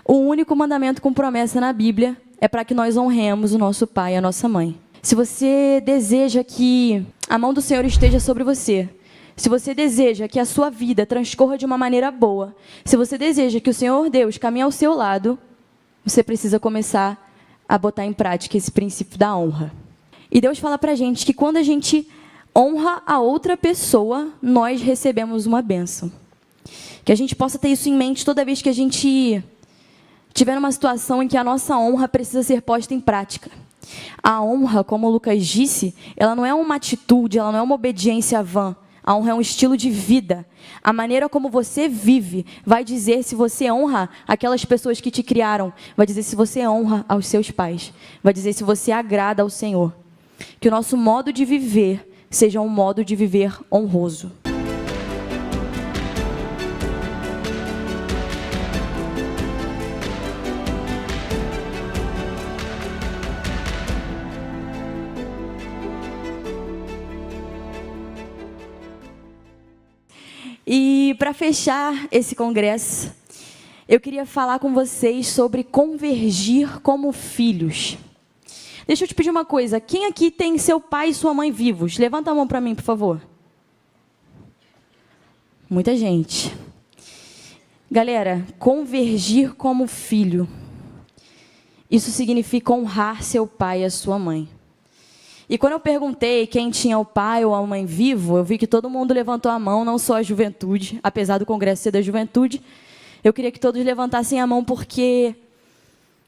O único mandamento com promessa na Bíblia é para que nós honremos o nosso pai e a nossa mãe. Se você deseja que a mão do Senhor esteja sobre você, se você deseja que a sua vida transcorra de uma maneira boa, se você deseja que o Senhor Deus caminhe ao seu lado, você precisa começar a botar em prática esse princípio da honra. E Deus fala para a gente que quando a gente honra a outra pessoa, nós recebemos uma bênção. Que a gente possa ter isso em mente toda vez que a gente tiver numa situação em que a nossa honra precisa ser posta em prática. A honra, como o Lucas disse, ela não é uma atitude, ela não é uma obediência vã. A honra é um estilo de vida. A maneira como você vive vai dizer se você honra aquelas pessoas que te criaram, vai dizer se você honra aos seus pais, vai dizer se você agrada ao Senhor. Que o nosso modo de viver seja um modo de viver honroso. E para fechar esse congresso, eu queria falar com vocês sobre convergir como filhos. Deixa eu te pedir uma coisa, quem aqui tem seu pai e sua mãe vivos? Levanta a mão para mim, por favor. Muita gente. Galera, convergir como filho, isso significa honrar seu pai e a sua mãe. E quando eu perguntei quem tinha o pai ou a mãe vivo, eu vi que todo mundo levantou a mão, não só a juventude, apesar do congresso ser da juventude. Eu queria que todos levantassem a mão porque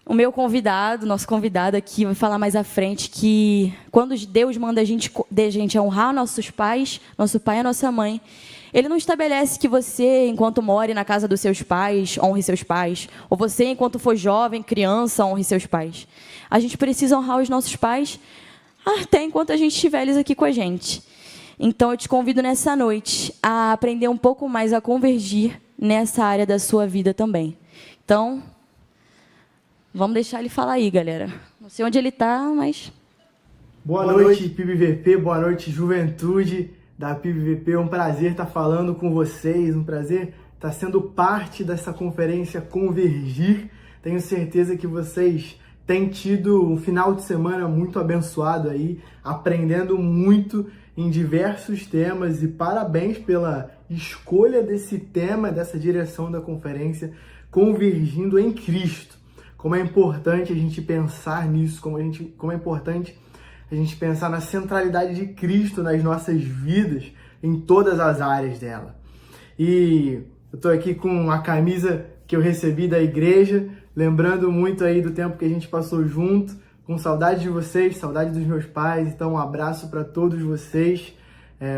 o meu convidado, nosso convidado aqui, vai falar mais à frente que quando Deus manda a gente honrar nossos pais, nosso pai e a nossa mãe, Ele não estabelece que você, enquanto more na casa dos seus pais, honre seus pais, ou você, enquanto for jovem, criança, honre seus pais. A gente precisa honrar os nossos pais até enquanto a gente estiver eles aqui com a gente. Então, eu te convido nessa noite a aprender um pouco mais a convergir nessa área da sua vida também. Então, vamos deixar ele falar aí, galera. Não sei onde ele está, mas... Boa noite, PIBVP, boa noite, juventude da PIBVP. É um prazer estar falando com vocês, um prazer estar sendo parte dessa conferência Convergir. Tenho certeza que vocês têm tido um final de semana muito abençoado aí, aprendendo muito em diversos temas, e parabéns pela escolha desse tema, dessa direção da conferência, Convergindo em Cristo. Como é importante a gente pensar nisso, como é importante a gente pensar na centralidade de Cristo nas nossas vidas, em todas as áreas dela. E eu estou aqui com a camisa que eu recebi da igreja, lembrando muito aí do tempo que a gente passou junto, com saudade de vocês, saudade dos meus pais. Então, um abraço para todos vocês,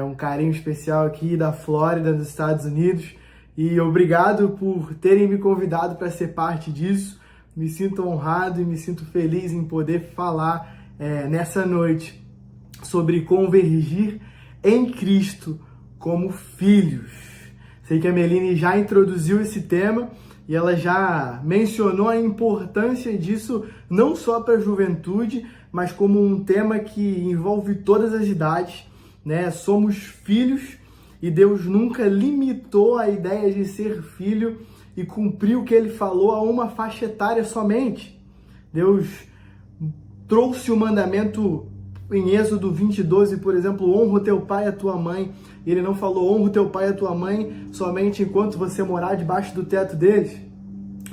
um carinho especial aqui da Flórida, dos Estados Unidos, e obrigado por terem me convidado para ser parte disso. Me sinto honrado e me sinto feliz em poder falar nessa noite sobre convergir em Cristo como filhos. Sei que a Meline já introduziu esse tema e ela já mencionou a importância disso não só para a juventude, mas como um tema que envolve todas as idades, né? Somos filhos e Deus nunca limitou a ideia de ser filho e cumprir o que Ele falou a uma faixa etária somente. Deus trouxe o mandamento em Êxodo 20:12, por exemplo, honra o teu pai e a tua mãe. Ele não falou honra o teu pai e a tua mãe somente enquanto você morar debaixo do teto deles.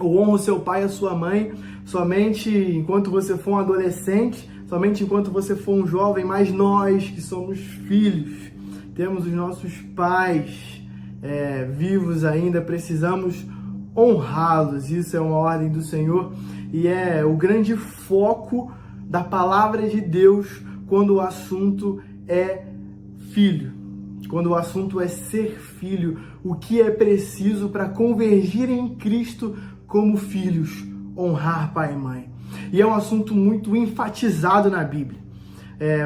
Ou honra o seu pai e a sua mãe somente enquanto você for um adolescente, somente enquanto você for um jovem. Mas nós que somos filhos, temos os nossos pais vivos ainda, precisamos honrá-los. Isso é uma ordem do Senhor e é o grande foco da palavra de Deus quando o assunto é filho, quando o assunto é ser filho. O que é preciso para convergir em Cristo como filhos? Honrar pai e mãe. E é um assunto muito enfatizado na Bíblia.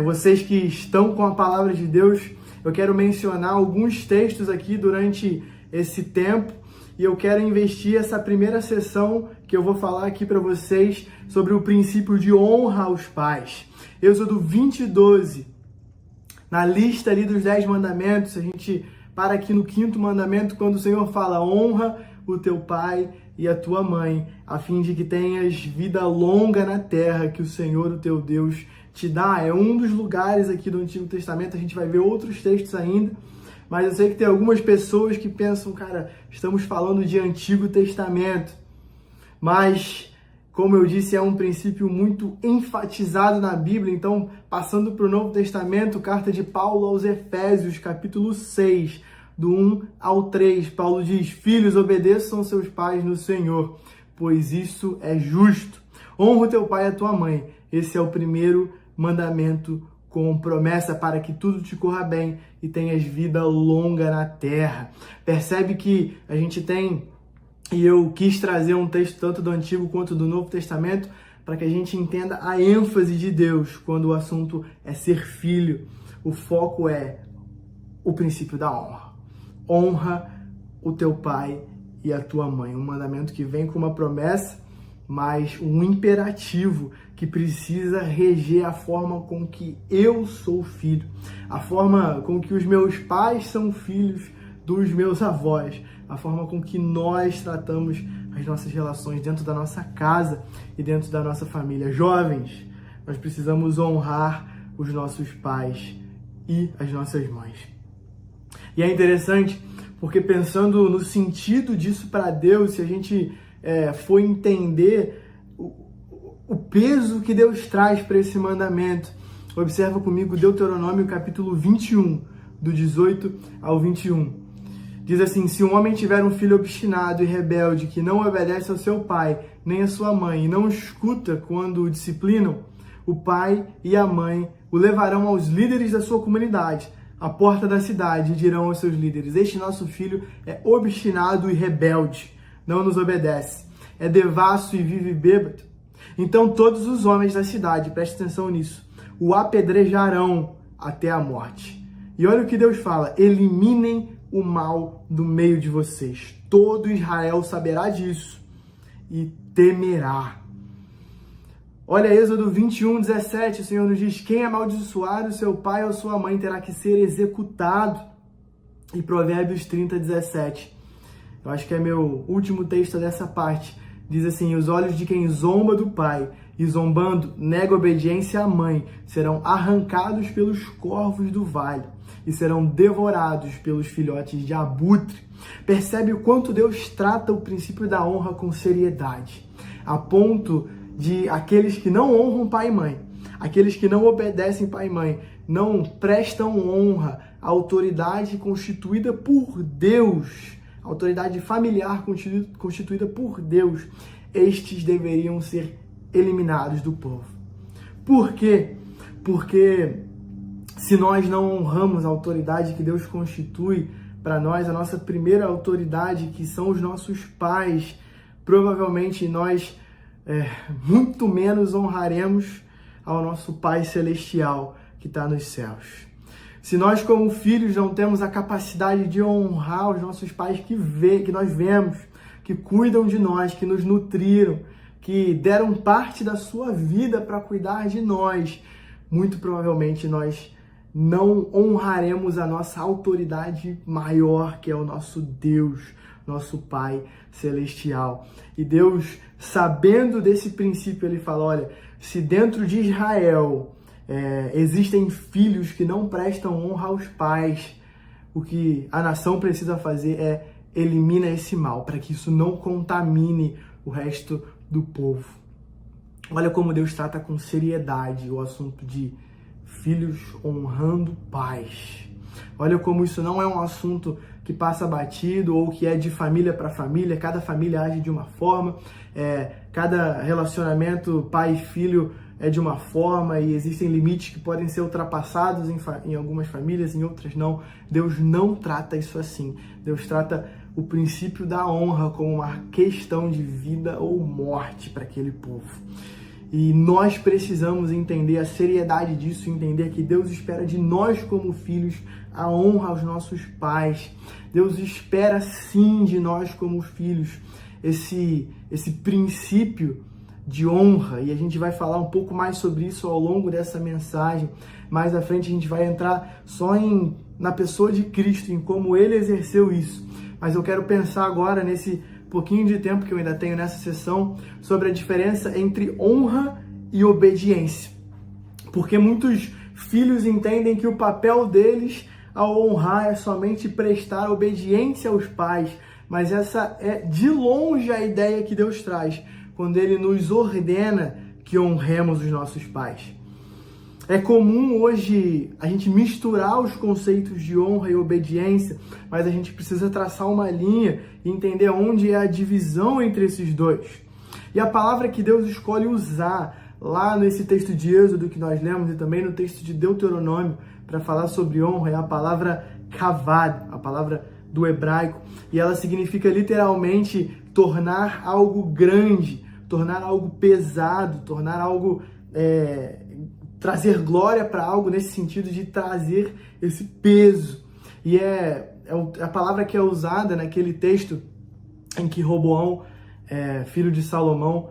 Vocês que estão com a palavra de Deus, eu quero mencionar alguns textos aqui durante esse tempo, e eu quero investir essa primeira sessão que eu vou falar aqui para vocês sobre o princípio de honra aos pais. Êxodo 20:12. Na lista ali dos 10 mandamentos, a gente para aqui no 5º mandamento, quando o Senhor fala honra o teu pai e a tua mãe, a fim de que tenhas vida longa na terra que o Senhor, o teu Deus, te dá. É um dos lugares aqui do Antigo Testamento, a gente vai ver outros textos ainda, mas eu sei que tem algumas pessoas que pensam, cara, estamos falando de Antigo Testamento, mas, como eu disse, é um princípio muito enfatizado na Bíblia. Então, passando para o Novo Testamento, carta de Paulo aos Efésios, capítulo 6, do 1 ao 3, Paulo diz: filhos, obedeçam seus pais no Senhor, pois isso é justo. Honra o teu pai e a tua mãe. Esse é o primeiro mandamento com promessa para que tudo te corra bem e tenhas vida longa na terra. Percebe que a gente tem, e eu quis trazer um texto tanto do Antigo quanto do Novo Testamento, para que a gente entenda a ênfase de Deus quando o assunto é ser filho. O foco é o princípio da honra. Honra o teu pai e a tua mãe. Um mandamento que vem com uma promessa, mas um imperativo que precisa reger a forma com que eu sou filho, a forma com que os meus pais são filhos dos meus avós, a forma com que nós tratamos as nossas relações dentro da nossa casa e dentro da nossa família. Jovens, nós precisamos honrar os nossos pais e as nossas mães. E é interessante porque, pensando no sentido disso para Deus, se a gente for entender o peso que Deus traz para esse mandamento, observa comigo Deuteronômio capítulo 21, do 18 ao 21. Diz assim: se um homem tiver um filho obstinado e rebelde que não obedece ao seu pai nem à sua mãe e não escuta quando o disciplinam, o pai e a mãe o levarão aos líderes da sua comunidade, à porta da cidade, e dirão aos seus líderes: este nosso filho é obstinado e rebelde, não nos obedece, é devasso e vive bêbado. Então todos os homens da cidade, preste atenção nisso, o apedrejarão até a morte. E olha o que Deus fala: eliminem o mal do meio de vocês. Todo Israel saberá disso e temerá. Olha Êxodo 21:17, o Senhor nos diz: quem amaldiçoar o seu pai ou sua mãe terá que ser executado. E Provérbios 30:17, eu acho que é meu último texto dessa parte, diz assim: os olhos de quem zomba do pai e zombando nega obediência à mãe serão arrancados pelos corvos do vale e serão devorados pelos filhotes de abutre. Percebe o quanto Deus trata o princípio da honra com seriedade, a ponto de aqueles que não honram pai e mãe, aqueles que não obedecem pai e mãe, não prestam honra à autoridade constituída por Deus, a autoridade familiar constituída por Deus, estes deveriam ser eliminados do povo. Por quê? Porque se nós não honramos a autoridade que Deus constitui para nós, a nossa primeira autoridade, que são os nossos pais, provavelmente nós muito menos honraremos ao nosso Pai Celestial que está nos céus. Se nós, como filhos, não temos a capacidade de honrar os nossos pais que nós vemos, que cuidam de nós, que nos nutriram, que deram parte da sua vida para cuidar de nós, muito provavelmente nós não honraremos a nossa autoridade maior, que é o nosso Deus, nosso Pai Celestial. E Deus, sabendo desse princípio, ele fala: olha, se dentro de Israel existem filhos que não prestam honra aos pais, o que a nação precisa fazer é eliminar esse mal, para que isso não contamine o resto do povo. Olha como Deus trata com seriedade o assunto de filhos honrando pais. Olha como isso não é um assunto que passa batido ou que é de família para família. Cada família age de uma forma, cada relacionamento pai e filho é de uma forma, e existem limites que podem ser ultrapassados em algumas famílias, em outras não. Deus não trata isso assim. Deus trata o princípio da honra como uma questão de vida ou morte para aquele povo. E nós precisamos entender a seriedade disso, entender que Deus espera de nós como filhos a honra aos nossos pais. Deus espera sim de nós como filhos esse princípio de honra, e a gente vai falar um pouco mais sobre isso ao longo dessa mensagem. Mais à frente a gente vai entrar só na pessoa de Cristo, em como ele exerceu isso. Mas eu quero pensar agora nesse pouquinho de tempo que eu ainda tenho nessa sessão sobre a diferença entre honra e obediência. Porque muitos filhos entendem que o papel deles ao honrar é somente prestar obediência aos pais, mas essa é de longe a ideia que Deus traz quando Ele nos ordena que honremos os nossos pais. É comum hoje a gente misturar os conceitos de honra e obediência, mas a gente precisa traçar uma linha e entender onde é a divisão entre esses dois. E a palavra que Deus escolhe usar lá nesse texto de Êxodo que nós lemos e também no texto de Deuteronômio para falar sobre honra é a palavra kavod, a palavra do hebraico, e ela significa literalmente tornar algo grande, tornar algo pesado, tornar algo, trazer glória para algo nesse sentido de trazer esse peso. E é a palavra que é usada naquele texto em que Roboão, filho de Salomão,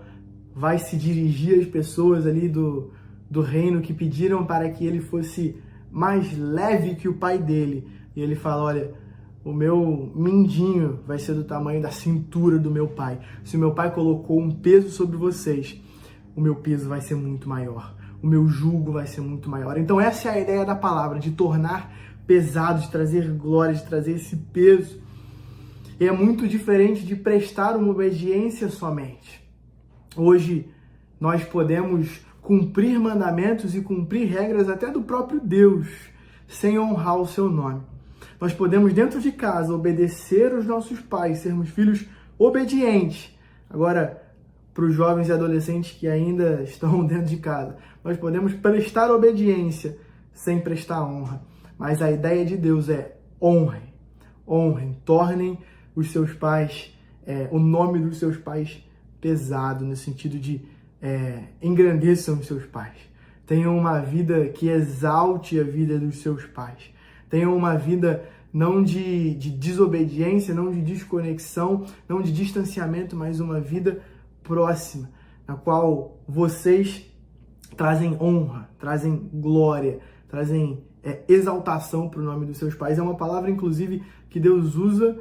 vai se dirigir às pessoas ali do reino que pediram para que ele fosse mais leve que o pai dele. E ele fala, olha, o meu mindinho vai ser do tamanho da cintura do meu pai. Se o meu pai colocou um peso sobre vocês, o meu peso vai ser muito maior. O meu jugo vai ser muito maior. Então essa é a ideia da palavra, de tornar pesado, de trazer glória, de trazer esse peso. E é muito diferente de prestar uma obediência somente. Hoje nós podemos cumprir mandamentos e cumprir regras até do próprio Deus, sem honrar o seu nome. Nós podemos, dentro de casa, obedecer aos nossos pais, sermos filhos obedientes. Agora, para os jovens e adolescentes que ainda estão dentro de casa, nós podemos prestar obediência sem prestar honra. Mas a ideia de Deus é honrem, honrem, tornem os seus pais, o nome dos seus pais pesado, no sentido de engrandeçam os seus pais. Tenham uma vida que exalte a vida dos seus pais. Tenham uma vida não de desobediência, não de desconexão, não de distanciamento, mas uma vida próxima, na qual vocês trazem honra, trazem glória, trazem exaltação para o nome dos seus pais. É uma palavra, inclusive, que Deus usa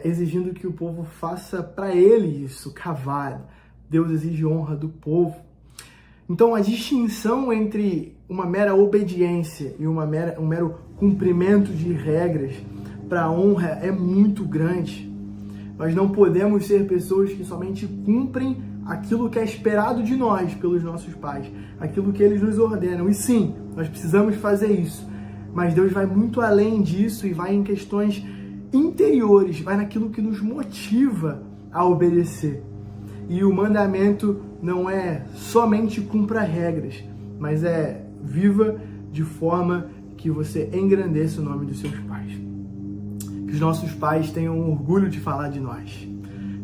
exigindo que o povo faça para ele isso, kavod. Deus exige honra do povo. Então, a distinção entre uma mera obediência e um mero cumprimento de regras para a honra é muito grande. Nós não podemos ser pessoas que somente cumprem aquilo que é esperado de nós pelos nossos pais, aquilo que eles nos ordenam. E sim, nós precisamos fazer isso. Mas Deus vai muito além disso e vai em questões interiores, vai naquilo que nos motiva a obedecer. E o mandamento não é somente cumpra regras, mas viva de forma que você engrandeça o nome dos seus pais. Que os nossos pais tenham orgulho de falar de nós.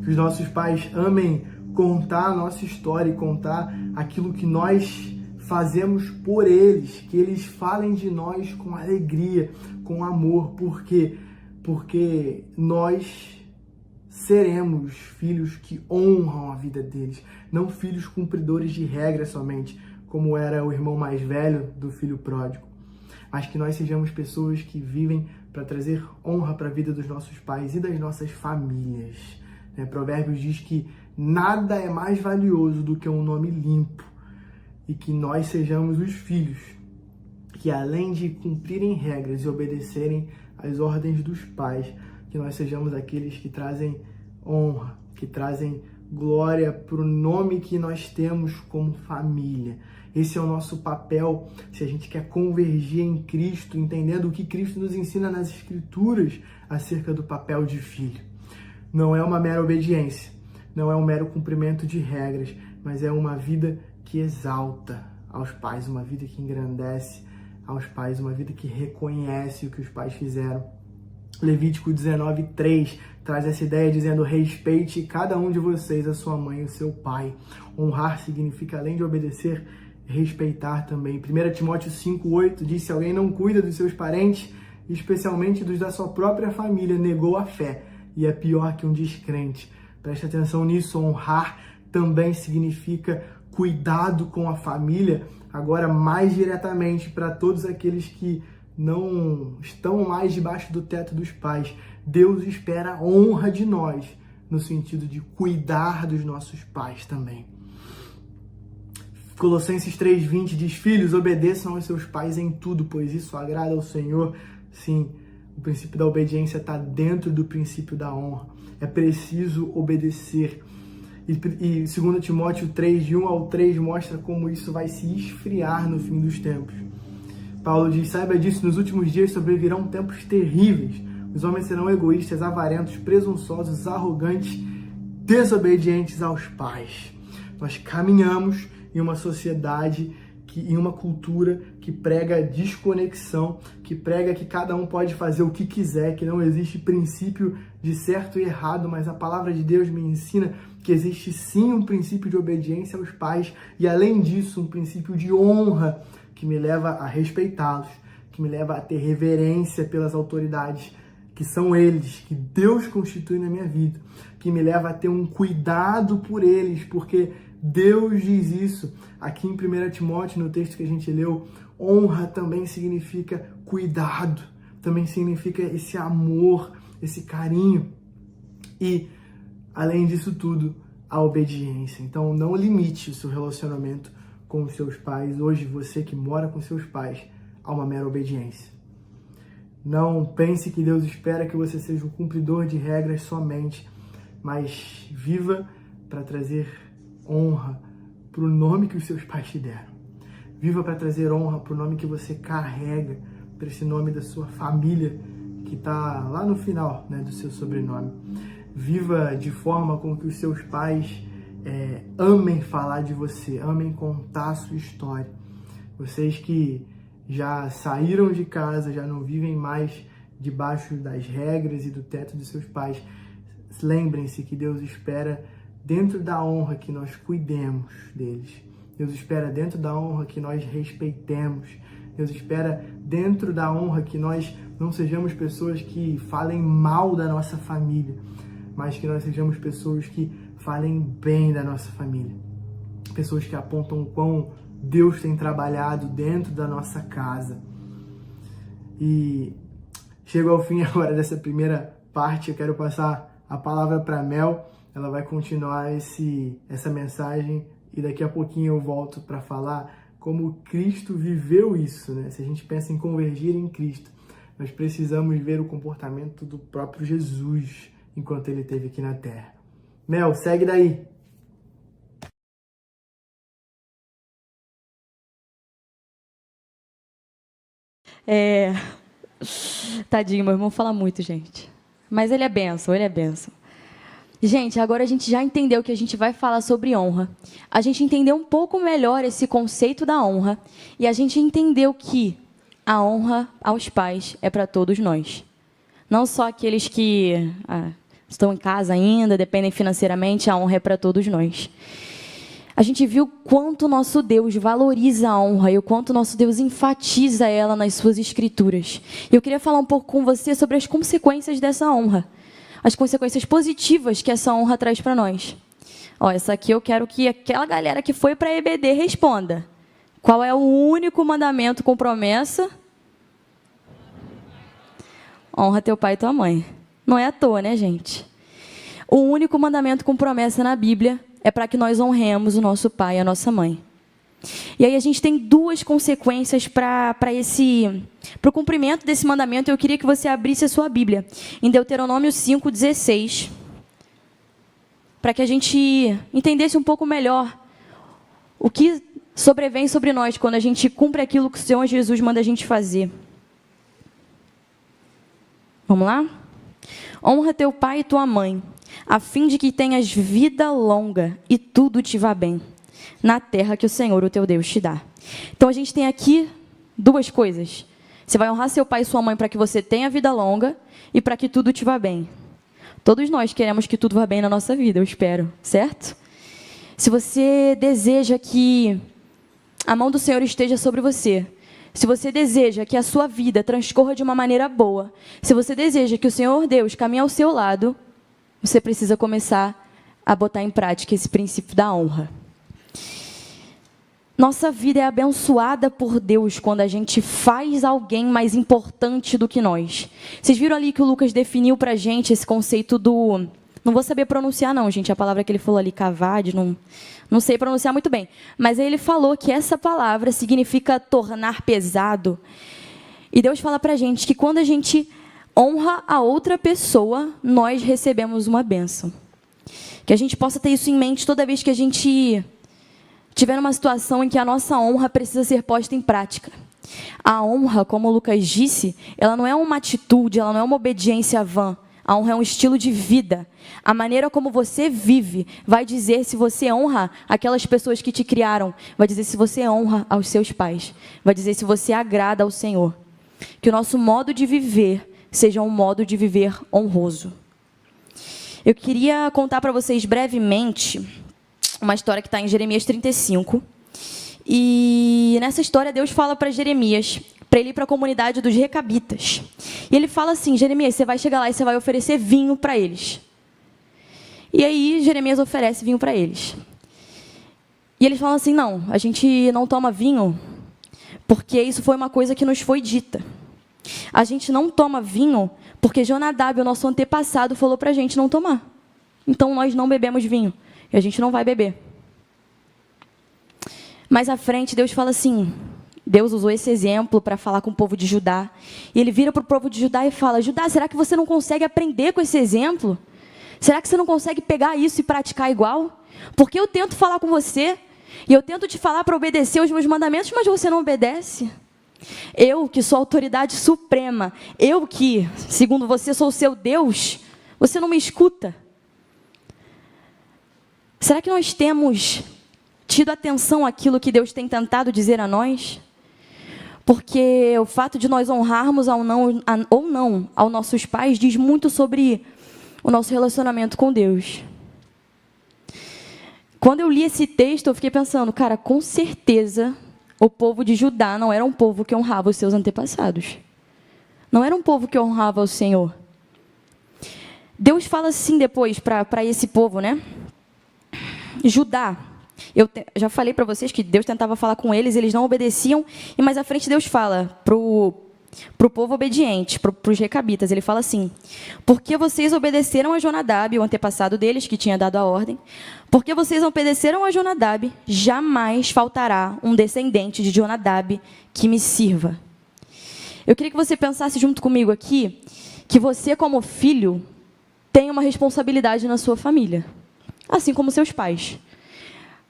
Que os nossos pais amem contar a nossa história e contar aquilo que nós fazemos por eles. Que eles falem de nós com alegria, com amor. Por quê? Porque nós seremos filhos que honram a vida deles, não filhos cumpridores de regras somente, como era o irmão mais velho do filho pródigo, mas que nós sejamos pessoas que vivem para trazer honra para a vida dos nossos pais e das nossas famílias. Provérbios diz que nada é mais valioso do que um nome limpo, e que nós sejamos os filhos que, além de cumprirem regras e obedecerem às ordens dos pais, que nós sejamos aqueles que trazem honra, que trazem glória para o nome que nós temos como família. Esse é o nosso papel se a gente quer convergir em Cristo, entendendo o que Cristo nos ensina nas Escrituras acerca do papel de filho. Não é uma mera obediência, não é um mero cumprimento de regras, mas é uma vida que exalta aos pais, uma vida que engrandece aos pais, uma vida que reconhece o que os pais fizeram. Levítico 19:3 traz essa ideia dizendo: respeite cada um de vocês a sua mãe e o seu pai. Honrar significa, além de obedecer, respeitar também. 1 Timóteo 5:8 diz: se alguém não cuida dos seus parentes, especialmente dos da sua própria família, negou a fé e é pior que um descrente. Preste atenção nisso. Honrar também significa cuidado com a família, agora mais diretamente para todos aqueles que não estão mais debaixo do teto dos pais. Deus espera honra de nós, no sentido de cuidar dos nossos pais também. Colossenses 3:20 diz: filhos, obedeçam aos seus pais em tudo, pois isso agrada ao Senhor. Sim, o princípio da obediência está dentro do princípio da honra. É preciso obedecer. E 2 Timóteo 3, de 1 ao 3, mostra como isso vai se esfriar no fim dos tempos. Paulo diz: saiba disso, nos últimos dias sobrevirão tempos terríveis. Os homens serão egoístas, avarentos, presunçosos, arrogantes, desobedientes aos pais. Nós caminhamos em uma sociedade, em uma cultura que prega desconexão, que prega que cada um pode fazer o que quiser, que não existe princípio de certo e errado, mas a palavra de Deus me ensina que existe sim um princípio de obediência aos pais e, além disso, um princípio de honra que me leva a respeitá-los, que me leva a ter reverência pelas autoridades que são eles, que Deus constitui na minha vida, que me leva a ter um cuidado por eles, porque Deus diz isso. Aqui em 1 Timóteo, no texto que a gente leu, honra também significa cuidado, também significa esse amor, esse carinho e, além disso tudo, a obediência. Então, não limite o seu relacionamento com os seus pais. Hoje, você que mora com seus pais, a uma mera obediência. Não pense que Deus espera que você seja um cumpridor de regras somente, mas viva para trazer honra para o nome que os seus pais te deram. Viva para trazer honra para o nome que você carrega, para esse nome da sua família, que está lá no final, né, do seu sobrenome. Viva de forma com que os seus pais amem falar de você, amem contar a sua história. Vocês que já saíram de casa, já não vivem mais debaixo das regras e do teto de seus pais, lembrem-se que Deus espera dentro da honra que nós cuidemos deles. Deus espera dentro da honra que nós respeitemos. Deus espera dentro da honra que nós não sejamos pessoas que falem mal da nossa família, mas que nós sejamos pessoas que falem bem da nossa família. Pessoas que apontam o quão Deus tem trabalhado dentro da nossa casa. E chego ao fim agora dessa primeira parte. Eu quero passar a palavra para a Mel. Ela vai continuar essa mensagem e daqui a pouquinho eu volto para falar como Cristo viveu isso, né? Se a gente pensa em convergir em Cristo, nós precisamos ver o comportamento do próprio Jesus enquanto ele esteve aqui na Terra. Mel, segue daí. Tadinho, meu irmão fala muito, gente. Mas ele é bênção, ele é bênção. Gente, agora a gente já entendeu que a gente vai falar sobre honra. A gente entendeu um pouco melhor esse conceito da honra. E a gente entendeu que a honra aos pais é para todos nós. Não só aqueles que estão em casa ainda, dependem financeiramente, a honra é para todos nós. A gente viu quanto nosso Deus valoriza a honra e o quanto nosso Deus enfatiza ela nas suas escrituras. E eu queria falar um pouco com você sobre as consequências dessa honra. As consequências positivas que essa honra traz para nós. Essa aqui eu quero que aquela galera que foi para a EBD responda. Qual é o único mandamento com promessa? Honra teu pai e tua mãe. Não é à toa, né, gente? O único mandamento com promessa na Bíblia é para que nós honremos o nosso pai e a nossa mãe. E aí a gente tem duas consequências para o cumprimento desse mandamento. Eu queria que você abrisse a sua Bíblia em Deuteronômio 5:16, para que a gente entendesse um pouco melhor o que sobrevém sobre nós quando a gente cumpre aquilo que o Senhor Jesus manda a gente fazer. Vamos lá? Honra teu pai e tua mãe, a fim de que tenhas vida longa e tudo te vá bem na terra que o Senhor, o teu Deus, te dá. Então, a gente tem aqui duas coisas. Você vai honrar seu pai e sua mãe para que você tenha vida longa e para que tudo te vá bem. Todos nós queremos que tudo vá bem na nossa vida, eu espero, certo? Se você deseja que a mão do Senhor esteja sobre você, se você deseja que a sua vida transcorra de uma maneira boa, se você deseja que o Senhor Deus caminhe ao seu lado, você precisa começar a botar em prática esse princípio da honra. Nossa vida é abençoada por Deus quando a gente faz alguém mais importante do que nós. Vocês viram ali que o Lucas definiu para a gente esse conceito do Não vou saber pronunciar não, gente, a palavra que ele falou ali, cavade, não sei pronunciar muito bem. Mas aí ele falou que essa palavra significa tornar pesado. E Deus fala pra gente que quando a gente honra a outra pessoa, nós recebemos uma bênção. Que a gente possa ter isso em mente toda vez que a gente tiver numa situação em que a nossa honra precisa ser posta em prática. A honra, como o Lucas disse, ela não é uma atitude, ela não é uma obediência vã. A honra é um estilo de vida. A maneira como você vive vai dizer se você honra aquelas pessoas que te criaram, vai dizer se você honra aos seus pais, vai dizer se você agrada ao Senhor. Que o nosso modo de viver seja um modo de viver honroso. Eu queria contar para vocês brevemente uma história que está em Jeremias 35. E nessa história Deus fala para Jeremias, para ele ir para a comunidade dos recabitas. E ele fala assim, Jeremias, você vai chegar lá e você vai oferecer vinho para eles. E aí Jeremias oferece vinho para eles. E eles falam assim, não, a gente não toma vinho, porque isso foi uma coisa que nos foi dita. A gente não toma vinho, porque Jonadab, o nosso antepassado, falou para a gente não tomar. Então nós não bebemos vinho, e a gente não vai beber. Mais à frente, Deus fala assim, Deus usou esse exemplo para falar com o povo de Judá. E ele vira para o povo de Judá e fala, Judá, será que você não consegue aprender com esse exemplo? Será que você não consegue pegar isso e praticar igual? Porque eu tento falar com você, e eu tento te falar para obedecer os meus mandamentos, mas você não obedece. Eu, que sou a autoridade suprema, eu que, segundo você, sou o seu Deus, você não me escuta. Será que nós temos tido atenção àquilo que Deus tem tentado dizer a nós? Porque o fato de nós honrarmos ou não aos nossos pais diz muito sobre o nosso relacionamento com Deus. Quando eu li esse texto, eu fiquei pensando, cara, com certeza o povo de Judá não era um povo que honrava os seus antepassados. Não era um povo que honrava o Senhor. Deus fala assim depois para esse povo, né? Judá, eu já falei para vocês que Deus tentava falar com eles, eles não obedeciam, e mais à frente Deus fala para o povo obediente, para os recabitas, ele fala assim, porque vocês obedeceram a Jonadab, o antepassado deles, que tinha dado a ordem, porque vocês obedeceram a Jonadab, jamais faltará um descendente de Jonadab que me sirva. Eu queria que você pensasse junto comigo aqui, que você como filho tem uma responsabilidade na sua família, assim como seus pais.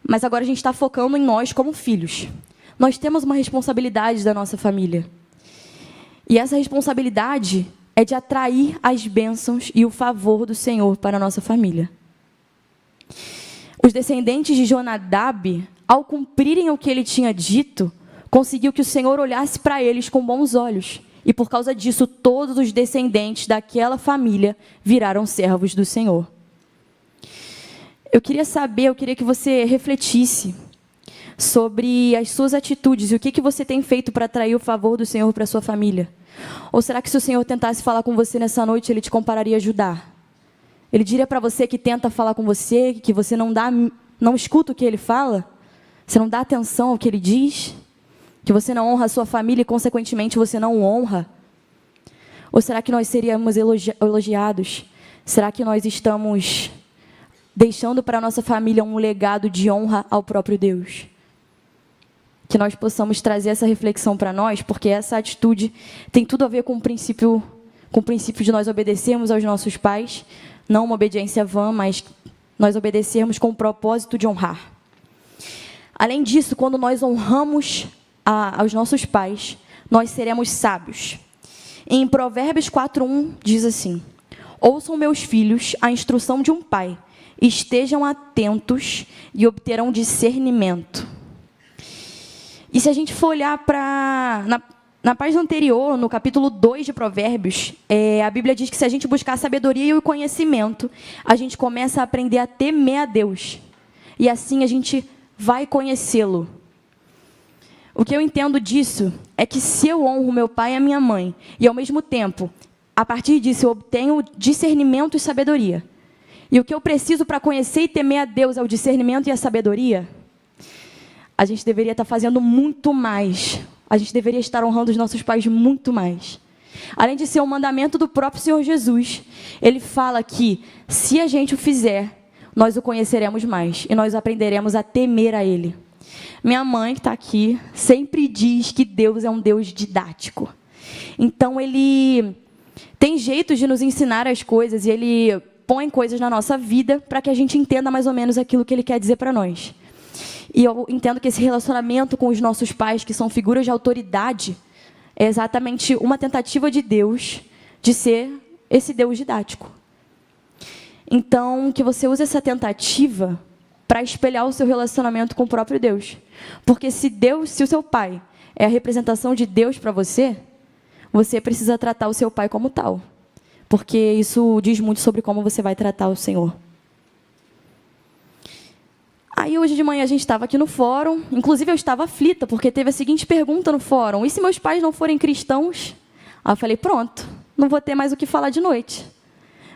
Mas agora a gente está focando em nós como filhos. Nós temos uma responsabilidade da nossa família. E essa responsabilidade é de atrair as bênçãos e o favor do Senhor para a nossa família. Os descendentes de Jonadab, ao cumprirem o que ele tinha dito, conseguiu que o Senhor olhasse para eles com bons olhos. E por causa disso, todos os descendentes daquela família viraram servos do Senhor. Eu queria que você refletisse sobre as suas atitudes e o que você tem feito para atrair o favor do Senhor para a sua família. Ou será que se o Senhor tentasse falar com você nessa noite, Ele te compararia a Judá? Ele diria para você que tenta falar com você, que você não escuta o que Ele fala? Você não dá atenção ao que Ele diz? Que você não honra a sua família e, consequentemente, você não o honra? Ou será que nós seríamos elogiados? Será que nós estamos deixando para a nossa família um legado de honra ao próprio Deus? Que nós possamos trazer essa reflexão para nós, porque essa atitude tem tudo a ver com o princípio de nós obedecermos aos nossos pais, não uma obediência vã, mas nós obedecermos com o propósito de honrar. Além disso, quando nós honramos aos nossos pais, nós seremos sábios. Em Provérbios 4:1 diz assim: ouçam, meus filhos, a instrução de um pai, estejam atentos e obterão discernimento. E se a gente for olhar na página anterior, no capítulo 2 de Provérbios, a Bíblia diz que se a gente buscar a sabedoria e o conhecimento, a gente começa a aprender a temer a Deus. E assim a gente vai conhecê-lo. O que eu entendo disso é que se eu honro meu pai e a minha mãe, e ao mesmo tempo, a partir disso eu obtenho discernimento e sabedoria, e o que eu preciso para conhecer e temer a Deus é o discernimento e a sabedoria, a gente deveria estar fazendo muito mais. A gente deveria estar honrando os nossos pais muito mais. além de ser um mandamento do próprio Senhor Jesus, ele fala que se a gente o fizer, nós o conheceremos mais e nós aprenderemos a temer a ele. Minha mãe, que está aqui, sempre diz que Deus é um Deus didático. Então, ele tem jeitos de nos ensinar as coisas e ele põe coisas na nossa vida para que a gente entenda mais ou menos aquilo que ele quer dizer para nós. E eu entendo que esse relacionamento com os nossos pais, que são figuras de autoridade, é exatamente uma tentativa de Deus de ser esse Deus didático. Então, que você use essa tentativa para espelhar o seu relacionamento com o próprio Deus. Porque se o seu pai é a representação de Deus para você, você precisa tratar o seu pai como tal. Porque isso diz muito sobre como você vai tratar o Senhor. Aí hoje de manhã a gente estava aqui no fórum, inclusive eu estava aflita, porque teve a seguinte pergunta no fórum: e se meus pais não forem cristãos? Aí eu falei, pronto, não vou ter mais o que falar de noite.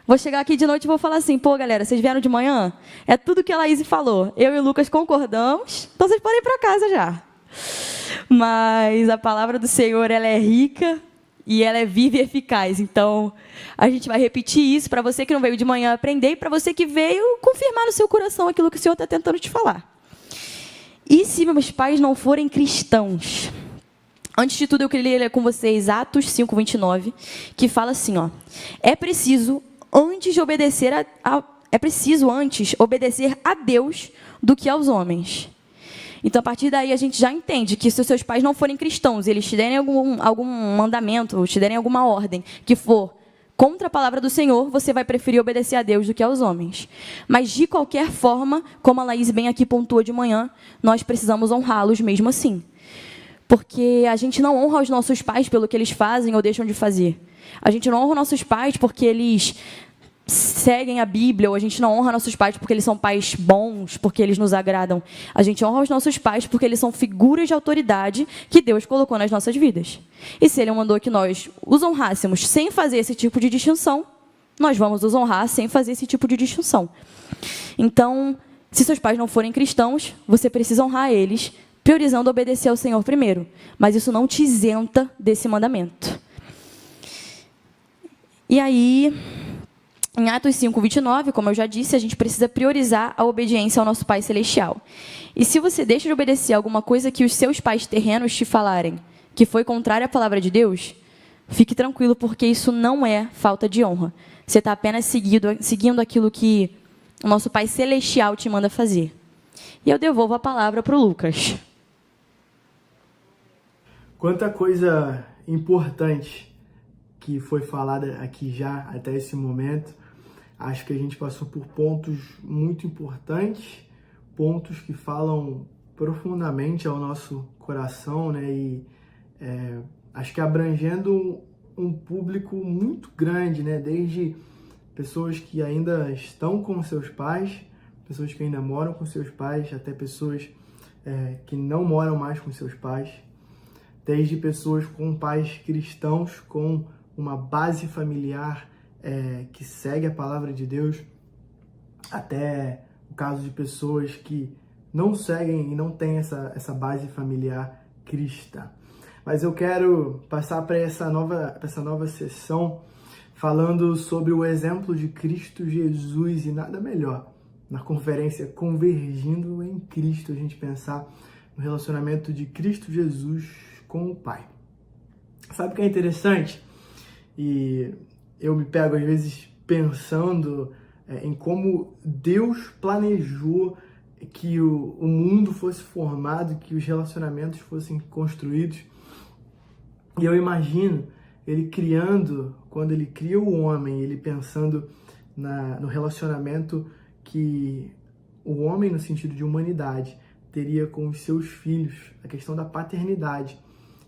Vou chegar aqui de noite e vou falar assim, pô galera, vocês vieram de manhã? É tudo que a Laís falou, eu e o Lucas concordamos, então vocês podem ir para casa já. Mas a palavra do Senhor, ela é rica e ela é viva e eficaz. Então, a gente vai repetir isso para você que não veio de manhã aprender e para você que veio confirmar no seu coração aquilo que o Senhor está tentando te falar. E se meus pais não forem cristãos? Antes de tudo, eu queria ler com vocês Atos 5:29, que fala assim, ó: é preciso antes obedecer a Deus do que aos homens. Então, a partir daí, a gente já entende que se os seus pais não forem cristãos, eles te derem algum mandamento, te derem alguma ordem que for contra a palavra do Senhor, você vai preferir obedecer a Deus do que aos homens. Mas, de qualquer forma, como a Laís bem aqui pontuou de manhã, nós precisamos honrá-los mesmo assim. Porque a gente não honra os nossos pais pelo que eles fazem ou deixam de fazer. A gente não honra os nossos pais porque eles seguem a Bíblia, ou a gente não honra nossos pais porque eles são pais bons, porque eles nos agradam. A gente honra os nossos pais porque eles são figuras de autoridade que Deus colocou nas nossas vidas. E se Ele mandou que nós os honrássemos sem fazer esse tipo de distinção, nós vamos os honrar sem fazer esse tipo de distinção. Então, se seus pais não forem cristãos, você precisa honrar eles, priorizando obedecer ao Senhor primeiro. Mas isso não te isenta desse mandamento. E aí, em Atos 5:29, como eu já disse, a gente precisa priorizar a obediência ao nosso Pai Celestial. E se você deixa de obedecer alguma coisa que os seus pais terrenos te falarem, que foi contrária à palavra de Deus, fique tranquilo, porque isso não é falta de honra. Você está apenas seguindo aquilo que o nosso Pai Celestial te manda fazer. E eu devolvo a palavra para o Lucas. Quanta coisa importante que foi falada aqui já até esse momento. Acho que a gente passou por pontos muito importantes, pontos que falam profundamente ao nosso coração, né? E acho que abrangendo um público muito grande, né? Desde pessoas que ainda estão com seus pais, pessoas que ainda moram com seus pais, até pessoas que não moram mais com seus pais, desde pessoas com pais cristãos, com uma base familiar que segue a palavra de Deus, até o caso de pessoas que não seguem e não têm essa base familiar cristã. Mas eu quero passar para essa nova sessão falando sobre o exemplo de Cristo Jesus, e nada melhor na conferência Convergindo em Cristo a gente pensar no relacionamento de Cristo Jesus com o Pai. Sabe o que é interessante? E eu me pego às vezes pensando em como Deus planejou que o mundo fosse formado, que os relacionamentos fossem construídos. E eu imagino Ele criando, quando Ele cria o homem, Ele pensando no relacionamento que o homem, no sentido de humanidade, teria com os seus filhos, a questão da paternidade.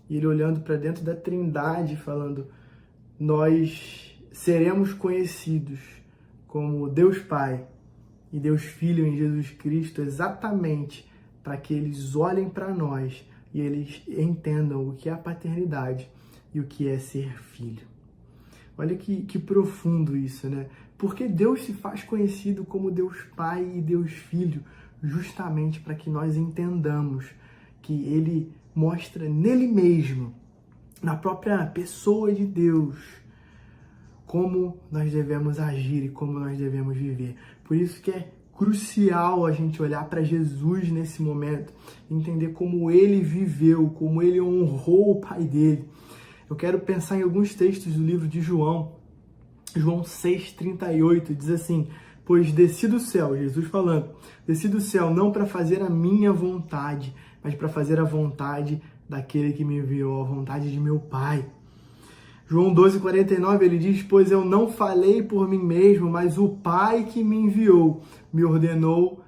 E Ele olhando para dentro da Trindade, falando: nós seremos conhecidos como Deus Pai e Deus Filho em Jesus Cristo, exatamente para que eles olhem para nós e eles entendam o que é a paternidade e o que é ser filho. Olha que profundo isso, né? Porque Deus se faz conhecido como Deus Pai e Deus Filho, justamente para que nós entendamos que Ele mostra nele mesmo na própria pessoa de Deus, como nós devemos agir e como nós devemos viver. Por isso que é crucial a gente olhar para Jesus nesse momento, entender como ele viveu, como ele honrou o Pai dele. Eu quero pensar em alguns textos do livro de João. João 6,38 diz assim: pois desci do céu, Jesus falando, desci do céu não para fazer a minha vontade, mas para fazer a vontade daquele que me enviou, a vontade de meu Pai. João 12,49, ele diz: pois eu não falei por mim mesmo, mas o Pai que me enviou me ordenou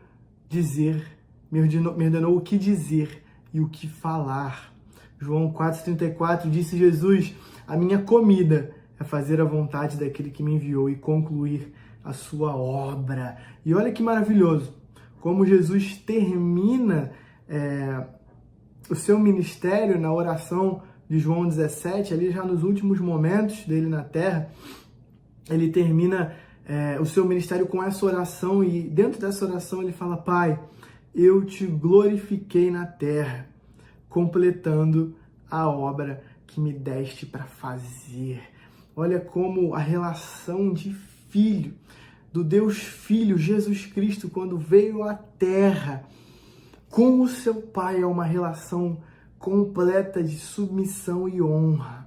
o que dizer e o que falar. João 4,34, disse Jesus: a minha comida é fazer a vontade daquele que me enviou e concluir a sua obra. E olha que maravilhoso, como Jesus termina o seu ministério na oração de João 17, ali já nos últimos momentos dele na terra. Ele termina o seu ministério com essa oração, e dentro dessa oração ele fala: Pai, eu te glorifiquei na terra, completando a obra que me deste para fazer. Olha como a relação de filho, do Deus Filho, Jesus Cristo, quando veio à terra, com o seu Pai, é uma relação completa de submissão e honra.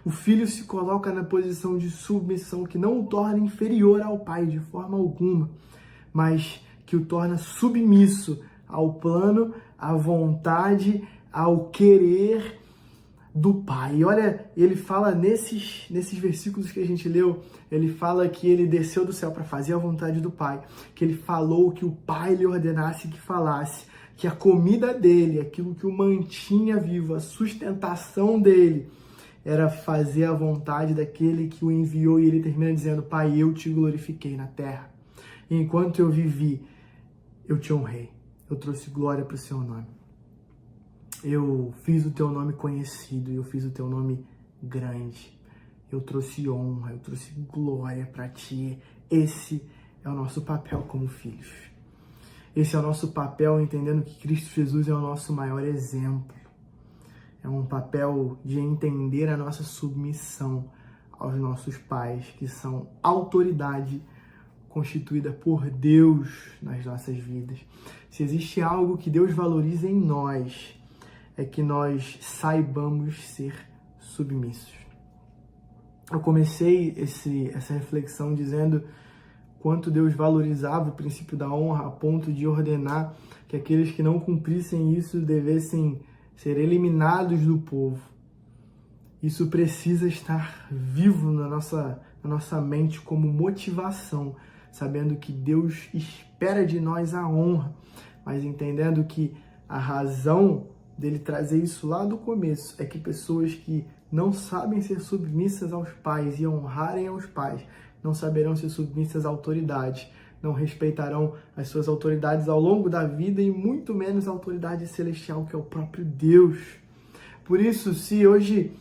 O Filho se coloca na posição de submissão que não o torna inferior ao Pai de forma alguma, mas que o torna submisso ao plano, à vontade, ao querer do Pai. E olha, ele fala nesses versículos que a gente leu, ele fala que ele desceu do céu para fazer a vontade do Pai, que ele falou que o Pai lhe ordenasse que falasse, que a comida dele, aquilo que o mantinha vivo, a sustentação dele, era fazer a vontade daquele que o enviou. E ele termina dizendo: Pai, eu te glorifiquei na terra. E enquanto eu vivi, eu te honrei. Eu trouxe glória para o seu nome. Eu fiz o teu nome conhecido, eu fiz o teu nome grande. Eu trouxe honra, eu trouxe glória para ti. Esse é o nosso papel como filhos. Esse é o nosso papel, entendendo que Cristo Jesus é o nosso maior exemplo. É um papel de entender a nossa submissão aos nossos pais, que são autoridade constituída por Deus nas nossas vidas. Se existe algo que Deus valoriza em nós, é que nós saibamos ser submissos. Eu comecei essa reflexão dizendo quanto Deus valorizava o princípio da honra a ponto de ordenar que aqueles que não cumprissem isso devessem ser eliminados do povo. Isso precisa estar vivo na nossa mente como motivação, sabendo que Deus espera de nós a honra, mas entendendo que a razão dele trazer isso lá do começo é que pessoas que não sabem ser submissas aos pais e honrarem aos pais, não saberão ser submissas à autoridade, não respeitarão as suas autoridades ao longo da vida e muito menos a autoridade celestial, que é o próprio Deus. Por isso, se hoje,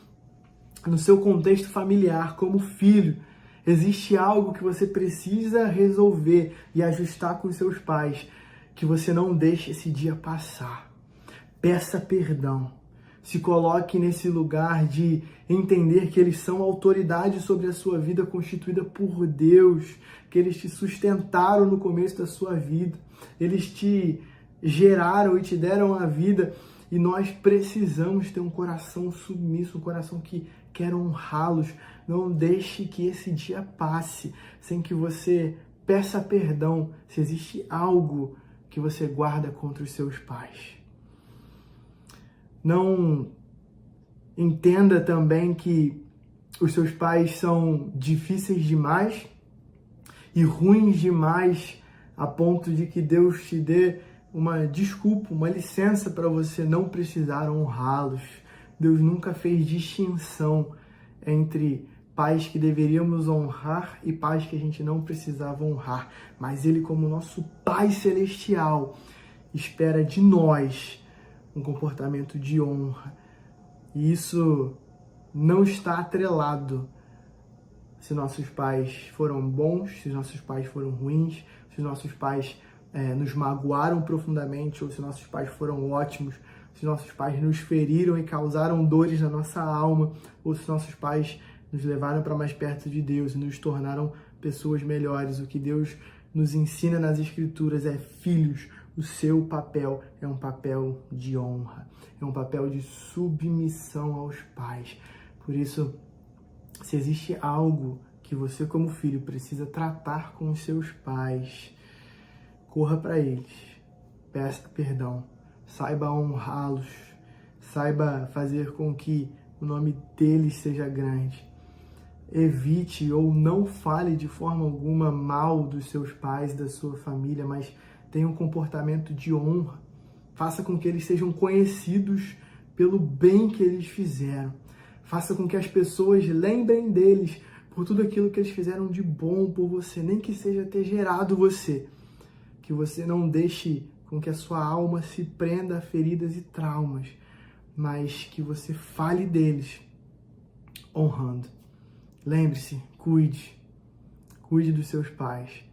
no seu contexto familiar, como filho, existe algo que você precisa resolver e ajustar com seus pais, que você não deixe esse dia passar. Peça perdão. Se coloque nesse lugar de entender que eles são autoridade sobre a sua vida constituída por Deus, que eles te sustentaram no começo da sua vida, eles te geraram e te deram a vida, e nós precisamos ter um coração submisso, um coração que quer honrá-los. Não deixe que esse dia passe sem que você peça perdão se existe algo que você guarda contra os seus pais. Não entenda também que os seus pais são difíceis demais e ruins demais a ponto de que Deus te dê uma desculpa, uma licença para você não precisar honrá-los. Deus nunca fez distinção entre pais que deveríamos honrar e pais que a gente não precisava honrar. Mas Ele, como nosso Pai Celestial, espera de nós um comportamento de honra. E isso não está atrelado se nossos pais foram bons, se nossos pais foram ruins, se nossos pais nos magoaram profundamente, ou se nossos pais foram ótimos, se nossos pais nos feriram e causaram dores na nossa alma, ou se nossos pais nos levaram para mais perto de Deus e nos tornaram pessoas melhores. O que Deus nos ensina nas Escrituras é: filhos, o seu papel é um papel de honra, é um papel de submissão aos pais. Por isso, se existe algo que você como filho precisa tratar com os seus pais, corra para eles, peça perdão, saiba honrá-los, saiba fazer com que o nome deles seja grande. Evite ou não fale de forma alguma mal dos seus pais, da sua família, mas tenha um comportamento de honra. Faça com que eles sejam conhecidos pelo bem que eles fizeram. Faça com que as pessoas lembrem deles por tudo aquilo que eles fizeram de bom por você, nem que seja ter gerado você. Que você não deixe com que a sua alma se prenda a feridas e traumas, mas que você fale deles honrando. Lembre-se, cuide dos seus pais,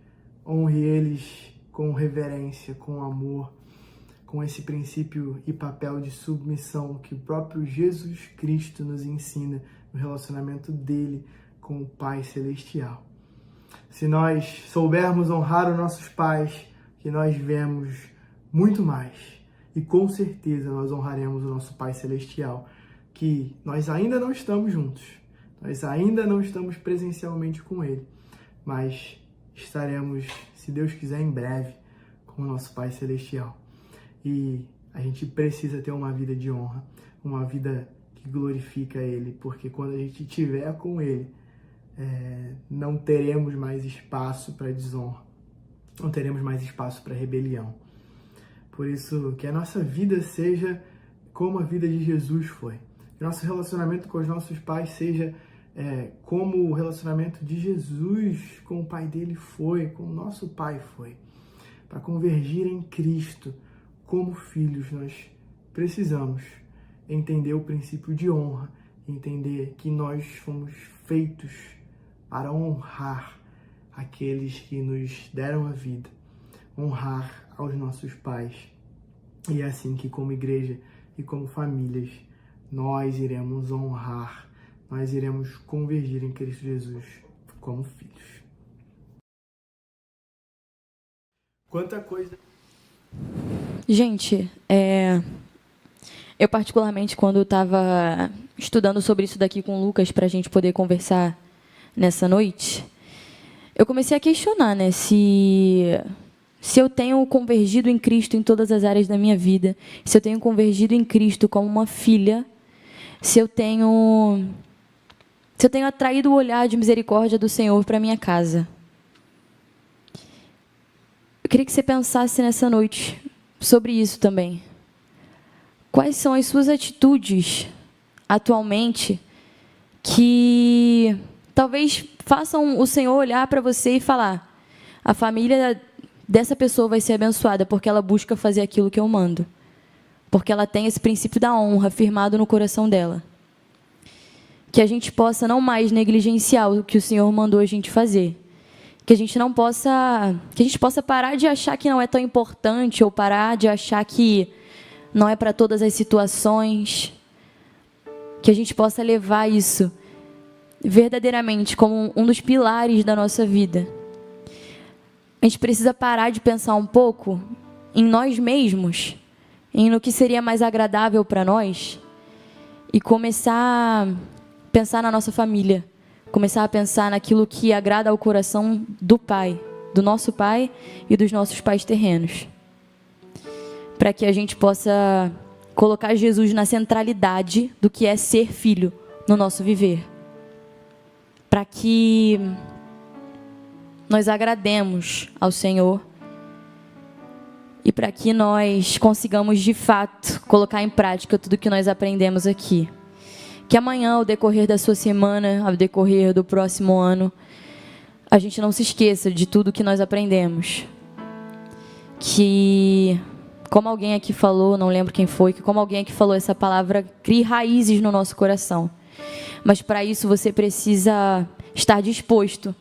honre eles com reverência, com amor, com esse princípio e papel de submissão que o próprio Jesus Cristo nos ensina no relacionamento dele com o Pai Celestial. Se nós soubermos honrar os nossos pais, que nós vemos muito mais, e com certeza nós honraremos o nosso Pai Celestial, que nós ainda não estamos juntos, nós ainda não estamos presencialmente com Ele, mas estaremos, se Deus quiser, em breve com o nosso Pai Celestial. E a gente precisa ter uma vida de honra, uma vida que glorifica Ele, porque quando a gente estiver com Ele, não teremos mais espaço para desonra, não teremos mais espaço para rebelião. Por isso, que a nossa vida seja como a vida de Jesus foi. Que nosso relacionamento com os nossos pais seja como o relacionamento de Jesus com o pai dele foi, com o nosso pai foi. Para convergir em Cristo como filhos, nós precisamos entender o princípio de honra, entender que nós fomos feitos para honrar aqueles que nos deram a vida, honrar aos nossos pais. E é assim que, como igreja e como famílias, nós iremos honrar, nós iremos convergir em Cristo Jesus como filhos. Quanta coisa! Gente, eu particularmente, quando eu estava estudando sobre isso daqui com o Lucas, para a gente poder conversar nessa noite, eu comecei a questionar, né, se eu tenho convergido em Cristo em todas as áreas da minha vida, se eu tenho convergido em Cristo como uma filha, se eu tenho atraído o olhar de misericórdia do Senhor para minha casa. Eu queria que você pensasse nessa noite sobre isso também. Quais são as suas atitudes atualmente que talvez façam o Senhor olhar para você e falar: a família dessa pessoa vai ser abençoada porque ela busca fazer aquilo que eu mando, porque ela tem esse princípio da honra firmado no coração dela. Que a gente possa não mais negligenciar o que o Senhor mandou a gente fazer. Que a gente possa parar de achar que não é tão importante, ou parar de achar que não é para todas as situações. Que a gente possa levar isso verdadeiramente como um dos pilares da nossa vida. A gente precisa parar de pensar um pouco em nós mesmos, no que seria mais agradável para nós, e começar a pensar na nossa família, começar a pensar naquilo que agrada ao coração do Pai, do nosso Pai e dos nossos pais terrenos, para que a gente possa colocar Jesus na centralidade do que é ser filho no nosso viver, para que nós agrademos ao Senhor e para que nós consigamos de fato colocar em prática tudo que nós aprendemos aqui. Que amanhã, ao decorrer da sua semana, ao decorrer do próximo ano, a gente não se esqueça de tudo que nós aprendemos. Que, como alguém aqui falou, não lembro quem foi, que como alguém aqui falou, essa palavra crie raízes no nosso coração. Mas para isso você precisa estar disposto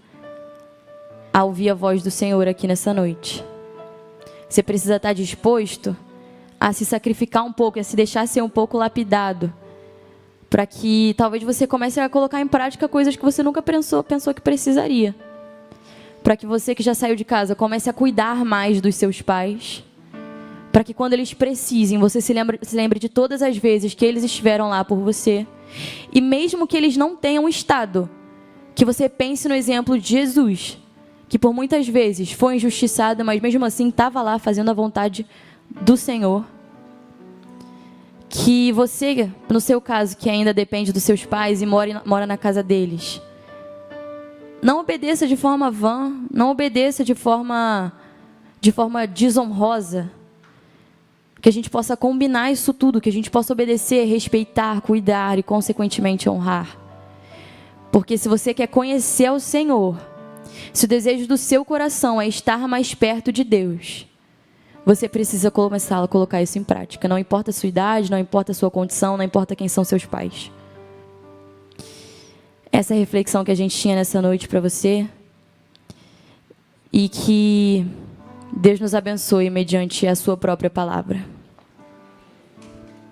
a ouvir a voz do Senhor aqui nessa noite. Você precisa estar disposto a se sacrificar um pouco, a se deixar ser um pouco lapidado, para que talvez você comece a colocar em prática coisas que você nunca pensou que precisaria. Para que você que já saiu de casa comece a cuidar mais dos seus pais, para que quando eles precisem, você se lembre de todas as vezes que eles estiveram lá por você. E mesmo que eles não tenham estado, que você pense no exemplo de Jesus, que por muitas vezes foi injustiçado, mas mesmo assim estava lá fazendo a vontade do Senhor. Que você, no seu caso, que ainda depende dos seus pais e mora na casa deles, não obedeça de forma vã, não obedeça de forma desonrosa. Que a gente possa combinar isso tudo, que a gente possa obedecer, respeitar, cuidar e, consequentemente, honrar. Porque se você quer conhecer o Senhor, se o desejo do seu coração é estar mais perto de Deus, você precisa começar a colocar isso em prática. Não importa a sua idade, não importa a sua condição, não importa quem são seus pais. Essa é a reflexão que a gente tinha nessa noite para você. E que Deus nos abençoe mediante a sua própria palavra.